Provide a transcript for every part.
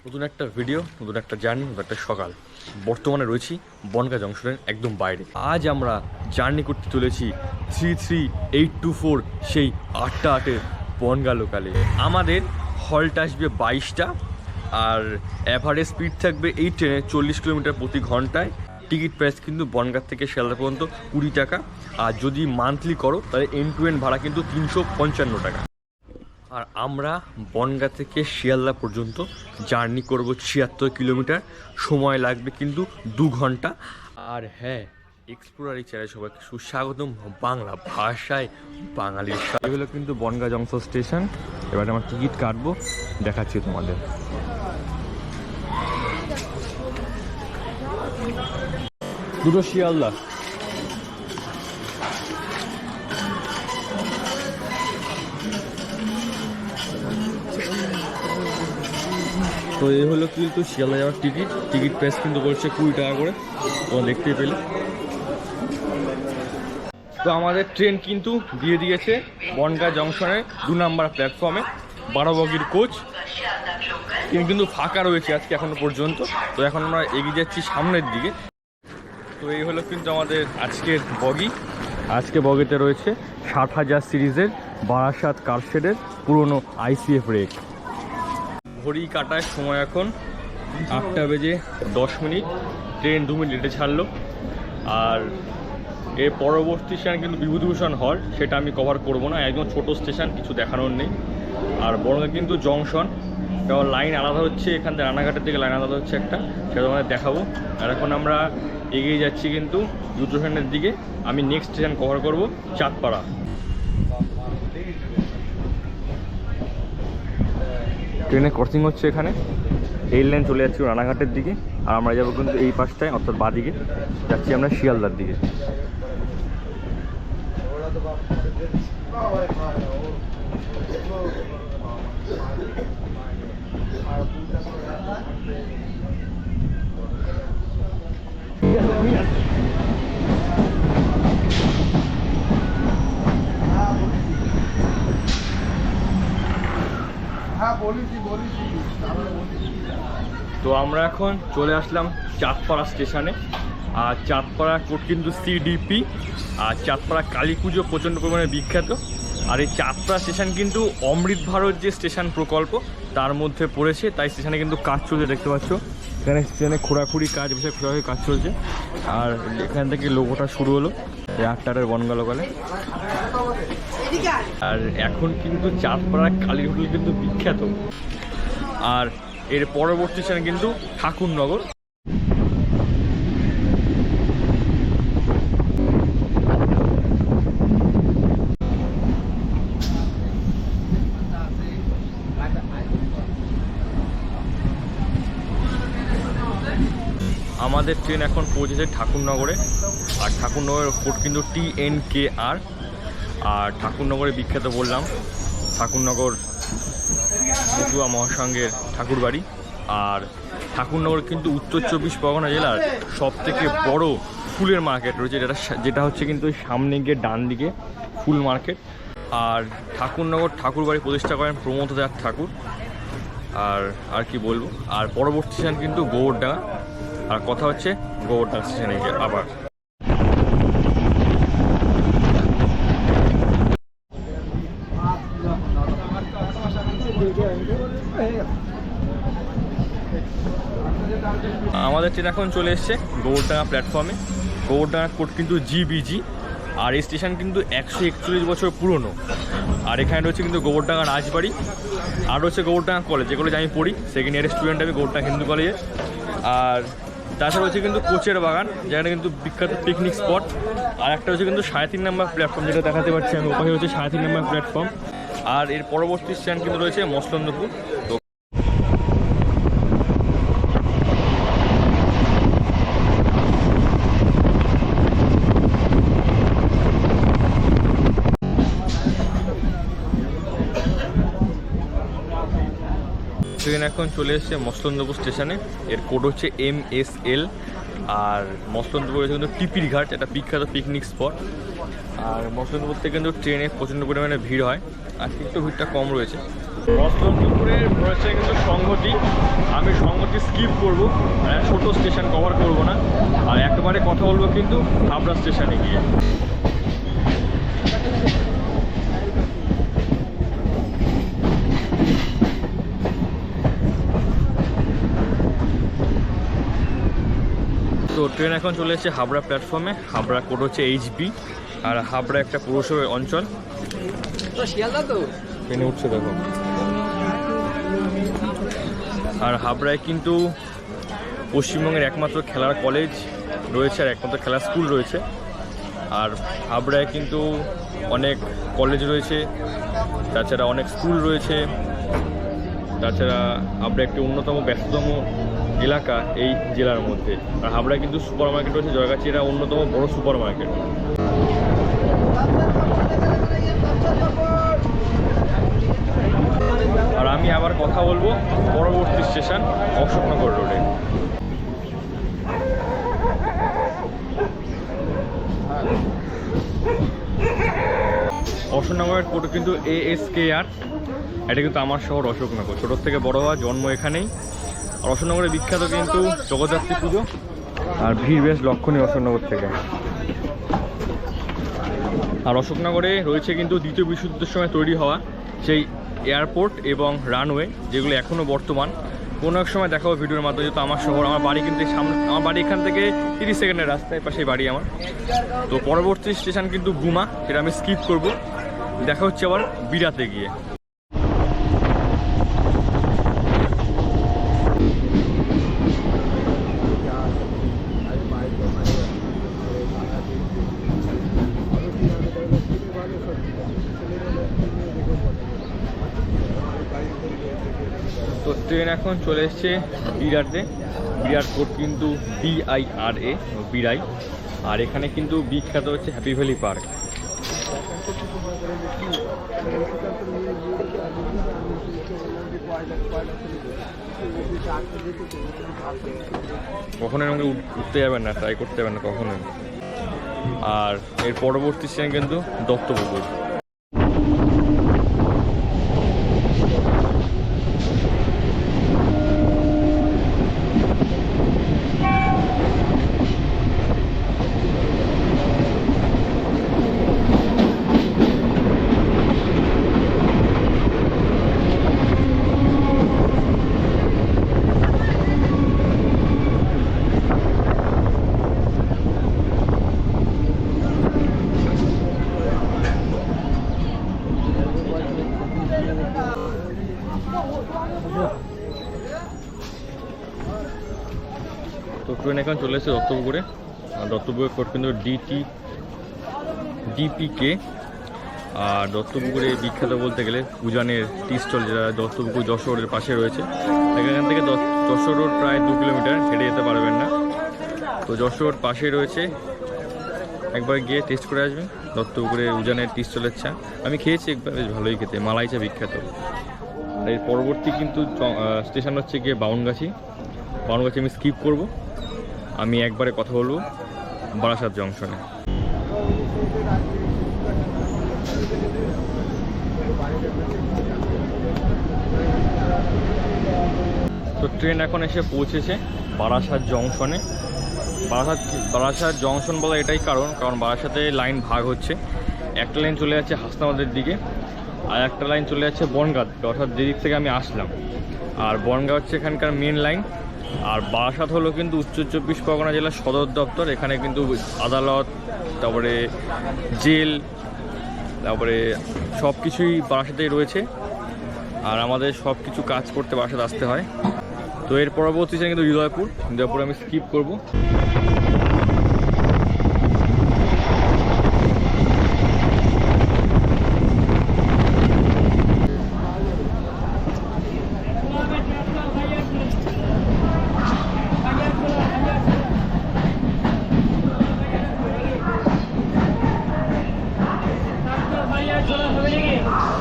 নতুন একটা ভিডিও, নতুন একটা জার্নি, নতুন একটা সকাল। বর্তমানে রয়েছি বনগাঁ জংশনের একদম বাইরে। আজ আমরা জার্নি করতে চলেছি 33824 সেই 8-8-এর বনগাঁ লোকালে। আমাদের হল্ট আসবে 22টা, আর অ্যাভারেজ স্পিড থাকবে এই ট্রেনে 40 কিলোমিটার প্রতি ঘন্টায়। টিকিট প্রাইস কিন্তু বনগাঁ থেকে শিয়ালদা পর্যন্ত 20 টাকা, আর যদি মান্থলি করো তাহলে এন্ড টু এন্ড ভাড়া কিন্তু 355 টাকা। আর আমরা বনগাঁ থেকে শিয়ালদা পর্যন্ত জার্নি করব 76 কিলোমিটার, সময় লাগবে কিন্তু 2 ঘন্টা। আর হ্যাঁ, এক্সপ্লোরারি চ্যানেলে সবাইকে সুস্বাগতম। বাংলা ভাষায় বাঙালির সাথে হলো কিন্তু বনগাঁ জংশন স্টেশন। এবারে আমার টিকিট কাটবো, দেখাচ্ছি তোমাদের। দুটো শিয়ালদা। তো এই হলো কিন্তু শিয়ালদা যাওয়ার টিকিট প্রাইস কিন্তু বলছে 20 টাকা করে, তোমরা দেখতেই পেলে। তো আমাদের ট্রেন কিন্তু দিয়ে দিয়েছে বনগাঁ জংশনের 2 নাম্বার প্ল্যাটফর্মে, 12 বগির কোচ। ট্রেন কিন্তু ফাঁকা রয়েছে আজকে এখনো পর্যন্ত। তো এখন আমরা এগিয়ে যাচ্ছি সামনের দিকে। তো এই হলো কিন্তু আমাদের আজকের বগি। আজকে বগিতে রয়েছে 60,000 সিরিজের বারাসাত কারশেডের পুরনো আইসিএফ রেক। ঘড়ি কাটার সময় এখন 8টা বেজে 10 মিনিট। ট্রেন 2 মিনিট লেটে ছাড়লো। আর এর পরবর্তী স্টেশন কিন্তু বিভূতিভূষণ হল, সেটা আমি কভার করব না, একদম ছোট স্টেশন, কিছু দেখানোর নেই। আর বনগাঁ কিন্তু জংশন, কারণ লাইন আলাদা হচ্ছে, এখান থেকে রানাঘাটের দিকে লাইন আলাদা হচ্ছে একটা, সেটা তোমাদের দেখাবো। আর এখন আমরা এগিয়ে যাচ্ছি কিন্তু বিভূতিভূষণের দিকে। আমি নেক্সট স্টেশন কভার করব চাঁদপাড়া। ট্রেনে ক্রসিং হচ্ছে এখানে, রেল লাইন চলে যাচ্ছি রানাঘাটের দিকে। আর আমরা যাবো কিন্তু এই পাশটায়, অর্থাৎ বাঁদিকে যাচ্ছি আমরা শিয়ালদার দিকে। তো আমরা এখন চলে আসলাম চাঁদপাড়া স্টেশনে। আর চাঁদপাড়া কোড কিন্তু সিডিপি। আর চাঁদপাড়া কালী পুজো প্রচণ্ড পরিমাণে বিখ্যাত। আর এই চাঁদপাড়া স্টেশন কিন্তু অমৃত ভারত যে স্টেশন প্রকল্প তার মধ্যে পড়েছে, তাই স্টেশনে কিন্তু কাজ চলছে, দেখতে পাচ্ছ। এখানে স্টেশনে খোঁড়াখুড়ি কাজ, বিশেষ খোঁড়াখুড়ি কাজ চলছে। আর এখান থেকে লোগোটা শুরু হলো এই 8-8-এর বনগাঁ লোকালে। আর এখন কিন্তু চাঁদপাড়া কালী হোটেল কিন্তু বিখ্যাত। আর এর পরবর্তী স্টেশন কিন্তু ঠাকুরনগর। আমাদের ট্রেন এখন পৌঁছেছে ঠাকুরনগরে। আর ঠাকুরনগরের কোড কিন্তু TNKR। আর ঠাকুরনগরে বিখ্যাত বললাম, ঠাকুরনগর মতুয়া মহাসংঘের ঠাকুর বাড়ি। আর ঠাকুরনগর কিন্তু উত্তর 24 পরগনা জেলার সবথেকে বড় ফুলের মার্কেট রয়েছে, যেটা হচ্ছে কিন্তু সামনে গিয়ে ডান দিকে ফুল মার্কেট। আর ঠাকুরনগর ঠাকুর বাড়ি প্রতিষ্ঠা করেন প্রমথ দাস ঠাকুর। আর কি বলবো। আর পরবর্তী স্টেশন কিন্তু গোবরডাঙ্গা। আর কথা হচ্ছে গোবরডাঙ্গা স্টেশনে গিয়ে আবার। আমাদের ট্রেন এখন চলে এসছে গোবরডাঙ্গা প্ল্যাটফর্মে। গোবরডাঙ্গা কোড কিন্তু GBG। আর এই স্টেশন কিন্তু 141 বছর পুরনো। আর এখানে রয়েছে কিন্তু গোবরডাঙ্গা রাজবাড়ি, আর রয়েছে গোবরডাঙ্গা কলেজ, যেগুলো আমি পড়ি, সেকেন্ড ইয়ারের স্টুডেন্ট আমি গোবরডাঙ্গা হিন্দু কলেজে। আর তাছাড়া রয়েছে কিন্তু কোচের বাগান, যেখানে কিন্তু বিখ্যাত পিকনিক স্পট। আর একটা হচ্ছে কিন্তু 3.5 নম্বর প্ল্যাটফর্ম, যেটা দেখাতে পাচ্ছি আমি, ওপাশে হচ্ছে 3.5 নম্বর প্ল্যাটফর্ম। আর এর পরবর্তী স্টেশন কিন্তু রয়েছে মসলন্দপুর। তো ট্রেন এখন চলে এসেছে মসলন্দপুর স্টেশনে। এর কোড হচ্ছে MSL। আর মসলন্দপুর রয়েছে কিন্তু টিপির ঘাট, একটা বিখ্যাত পিকনিক স্পট। আর মসলন্দপুর থেকে কিন্তু ট্রেনে প্রচণ্ড পরিমাণে ভিড় হয়, আজকে একটু ভিড়টা কম রয়েছে। বসন্তপুরের রয়েছে কিন্তু সংহতি। আমি সংহতি স্কিপ করবো, ছোট স্টেশন কভার করব না, আর একেবারে কথা বলবো কিন্তু হাবড়া স্টেশনে গিয়ে। তো ট্রেন এখন চলে এসেছে হাবড়া প্ল্যাটফর্মে। হাবড়া কোড হচ্ছে HB, আর হাবড়া একটা পৌরসভা অঞ্চল। ট্রেনে উঠছে দেখো। আর হাবড়ায় কিন্তু পশ্চিমবঙ্গের একমাত্র খেলার কলেজ রয়েছে আর একমাত্র খেলার স্কুল রয়েছে। আর হাবড়ায় কিন্তু অনেক কলেজ রয়েছে, তাছাড়া অনেক স্কুল রয়েছে। তাছাড়া হাবড়া একটি অন্যতম ব্যস্ততম এলাকা এই জেলার মধ্যে। আর হাবড়ায় কিন্তু সুপার মার্কেট রয়েছে জয়গাছি, এটা অন্যতম বড় সুপার মার্কেট। আর আমি আবার কথা বলবো পরবর্তী স্টেশন অশোকনগর রোডে। অশোকনগরের কোড কিন্তু ASKR। এটা কিন্তু আমার শহর অশোকনগর, ছোটোর থেকে বড় হওয়া, জন্ম এখানেই। আর অশোকনগরে বিখ্যাত কিন্তু জগদ্ধাত্রী পুজো, আর ভিড় বেশ লক্ষণীয় অশোকনগর থেকে। আর অশোকনগরে রয়েছে কিন্তু দ্বিতীয় বিশ্বযুদ্ধের সময় তৈরি হওয়া সেই এয়ারপোর্ট এবং রানওয়ে, যেগুলো এখনও বর্তমান। কোনো এক সময় দেখাবো ভিডিওর মাধ্যমে। যেহেতু আমার শহর, আমার বাড়ি কিন্তু সামনে, আমার বাড়ি এখান থেকে 30 সেকেন্ডের রাস্তায়, পাশেই বাড়ি আমার। তো পরবর্তী স্টেশন কিন্তু গুমা, সেটা আমি স্কিপ করব। দেখা হচ্ছে আবার বিরাতে গিয়ে। তো ট্রেন এখন চলে এসছে বিরাটে। বিরাট কোড কিন্তু BIRA, বিরাই। আর এখানে কিন্তু বিখ্যাত হচ্ছে হ্যাপি ভ্যালি পার্ক। কখনো এরকম উঠতে যাবেন না, ট্রাই করতে যাবেন না কখনোই। আর এর পরবর্তী স্টেশন কিন্তু দত্তপুকুর। তো ট্রেন এখন চলে এসেছে দত্তপুকুরে। দত্তপুকুরের কোড কিন্তু DPK। আর দত্তপুকুরে বিখ্যাত বলতে গেলে উজানের টি স্টল, যেটা দত্তপুকুর যশোরের পাশে রয়েছে। এখান থেকে যশোর রোড প্রায় 2 কিলোমিটার, হেঁটে যেতে পারবেন না। তো যশোর পাশে রয়েছে, একবার গিয়ে টেস্ট করে আসবেন দত্তপুকুরের উজানের টি স্টলের চা। আমি খেয়েছি একবার, বেশ ভালোই খেতে, মালাই চা বিখ্যাত। এর পরবর্তী কিন্তু স্টেশন হচ্ছে গিয়ে বাউনগাছি। বাউনগাছি আমি স্কিপ করব, আমি একবারে কথা বলবো বারাসাত জংশনে। তো ট্রেন এখন এসে পৌঁছেছে বারাসাত জংশনে। বারাসাত জংশন বলা এটাই কারণ বারাসাতে লাইন ভাগ হচ্ছে। একটা লাইন চলে যাচ্ছে হাসনাবাদের দিকে, আর একটা লাইন চলে যাচ্ছে বনগাঁ দিকে, অর্থাৎ যেদিক থেকে আমি আসলাম। আর বনগাঁ হচ্ছে এখানকার মেন লাইন। আর বারাসাত হলো কিন্তু উত্তর 24 পরগনা জেলার সদর দপ্তর। এখানে কিন্তু আদালত, তারপরে জেল, তারপরে সব কিছুই বারাসাতেই রয়েছে। আর আমাদের সব কিছু কাজ করতে বারাসাত আসতে হয়। তো এর পরবর্তী কিন্তু হৃদয়পুর আমি স্কিপ করব।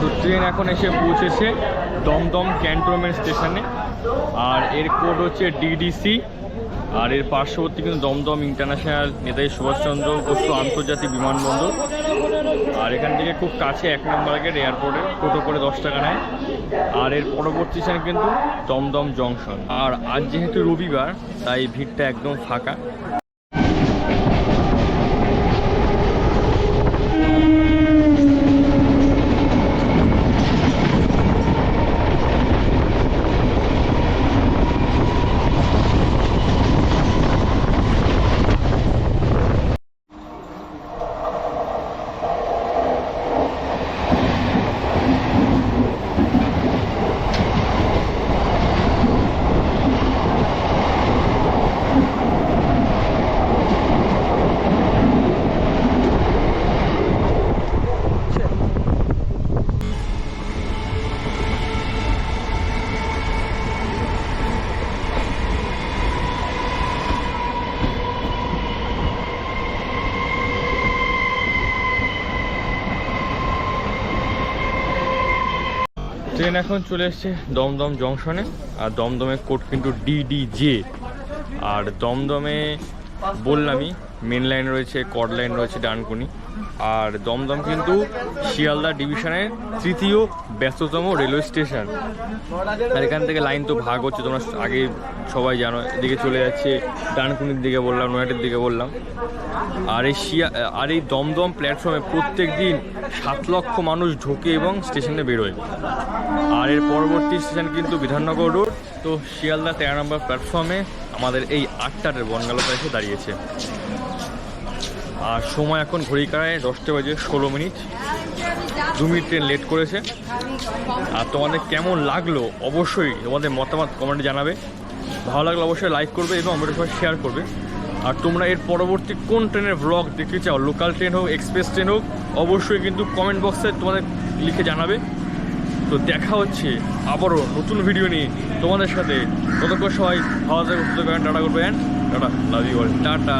তো ট্রেন এখন এসে পৌঁছেছে দমদম ক্যান্টনমেন্ট স্টেশনে। আর এর কোড হচ্ছে DDC। আর এর পার্শ্ববর্তী কিন্তু দমদম ইন্টারন্যাশনাল নেতাজি সুভাষচন্দ্র বসু আন্তর্জাতিক বিমানবন্দর। আর এখান থেকে খুব কাছে 1 নম্বর গেট এয়ারপোর্টে, টোটো করে 10 টাকা নেয়। আর এর পরবর্তী স্টেশন কিন্তু দমদম জংশন। আর আজ যেহেতু রবিবার তাই ভিড়টা একদম ফাঁকা। ট্রেন এখন চলে এসছে দমদম জংশনে। আর দমদমের কোড কিন্তু DDJ। আর দমদমে বললামই মেন লাইন রয়েছে, কড লাইন রয়েছে ডানকুনি। আর দমদম কিন্তু শিয়ালদা ডিভিশনের তৃতীয় ব্যস্ততম রেলওয়ে স্টেশন। আর এখান থেকে লাইন তো ভাগ হচ্ছে, তোমরা আগে সবাই জানো। এদিকে চলে যাচ্ছে ডানকুনির দিকে বললাম, নয়াটির দিকে বললাম। আর এই দমদম প্ল্যাটফর্মে প্রত্যেক দিন 7 লক্ষ মানুষ ঢোকে এবং স্টেশনে বেরোয়। আর এর পরবর্তী স্টেশন কিন্তু বিধাননগর রোড। তো শিয়ালদা 13 নম্বর প্ল্যাটফর্মে আমাদের এই 8টার বনগাঁওতে এসে দাঁড়িয়েছে। আর সময় এখন ঘড়ি কাড়ায় 10টা বেজে 16 মিনিট। 2 মিনিট ট্রেন লেট করেছে। আর তোমাদের কেমন লাগলো অবশ্যই তোমাদের মতামত কমেন্টে জানাবে। ভালো লাগলে অবশ্যই লাইক করবে এবং আমাদের সবাই শেয়ার করবে। আর তোমরা এর পরবর্তী কোন ট্রেনের ব্লগ দেখতে চাও, লোকাল ট্রেন হোক, এক্সপ্রেস ট্রেন হোক, অবশ্যই কিন্তু কমেন্ট বক্সে তোমাদের লিখে জানাবে। তো দেখা হচ্ছে আবারও নতুন ভিডিও নিয়ে তোমাদের সাথে। ততক্ষণ সবাই ভালো থাকবে, টাটা করবেন, tata, love you all, tata.